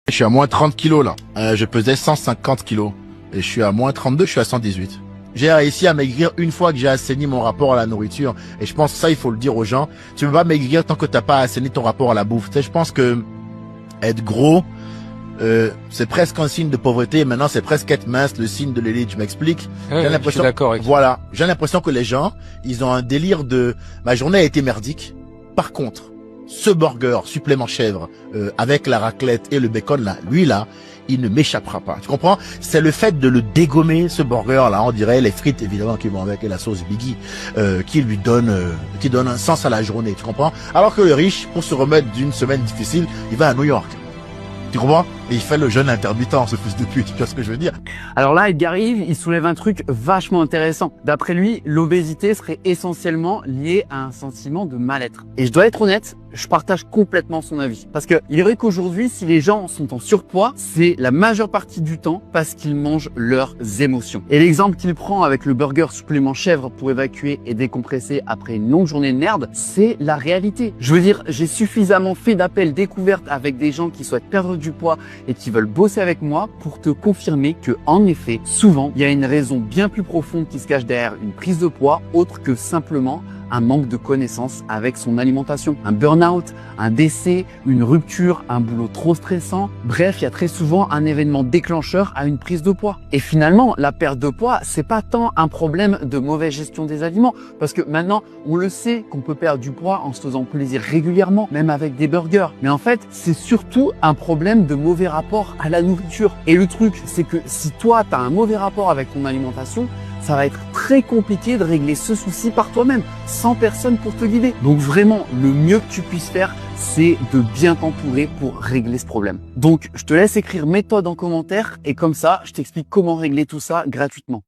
Je suis à moins 30 kilos là. Je pesais 150 kilos. Et je suis à moins 32, je suis à 118. J'ai réussi à maigrir une fois que j'ai assaini mon rapport à la nourriture. Et je pense que ça, il faut le dire aux gens. Tu peux pas maigrir tant que t'as pas assaini ton rapport à la bouffe. Tu sais, je pense que être gros, c'est presque un signe de pauvreté. Maintenant, c'est presque être mince, le signe de l'élite. Je m'explique. Ouais, J'ai l'impression, d'accord avec voilà. J'ai l'impression que les gens, ils ont un délire de, ma journée a été merdique. Par contre, ce burger supplément chèvre, avec la raclette et le bacon là, lui là, il ne m'échappera pas. Tu comprends? C'est le fait de le dégommer, ce burger là, on dirait les frites évidemment qui vont avec et la sauce Biggie, qui lui donne, qui donne un sens à la journée. Tu comprends? Alors que le riche, pour se remettre d'une semaine difficile, il va à New York. Tu comprends? Et il fait le jeûne intermittent, ce fils de pute. Tu vois ce que je veux dire? Alors là, Edgar Yves, il soulève un truc vachement intéressant. D'après lui, l'obésité serait essentiellement liée à un sentiment de mal-être. Et je dois être honnête, je partage complètement son avis. Parce que il est vrai qu'aujourd'hui, si les gens sont en surpoids, c'est la majeure partie du temps parce qu'ils mangent leurs émotions. Et l'exemple qu'il prend avec le burger supplément chèvre pour évacuer et décompresser après une longue journée de merde, c'est la réalité. Je veux dire, j'ai suffisamment fait d'appels découvertes avec des gens qui souhaitent perdre du poids et qui veulent bosser avec moi pour te confirmer que, en effet, souvent, il y a une raison bien plus profonde qui se cache derrière une prise de poids autre que simplement un manque de connaissances avec son alimentation. Un burn-out, un décès, une rupture, un boulot trop stressant. Bref, il y a très souvent un événement déclencheur à une prise de poids. Et finalement, la perte de poids, c'est pas tant un problème de mauvaise gestion des aliments. Parce que maintenant, on le sait qu'on peut perdre du poids en se faisant plaisir régulièrement, même avec des burgers. Mais en fait, c'est surtout un problème de mauvais rapport à la nourriture. Et le truc, c'est que si toi, tu as un mauvais rapport avec ton alimentation, ça va être très compliqué de régler ce souci par toi-même, sans personne pour te guider. Donc vraiment, le mieux que tu puisses faire, c'est de bien t'entourer pour régler ce problème. Donc, je te laisse écrire méthode en commentaire et comme ça, je t'explique comment régler tout ça gratuitement.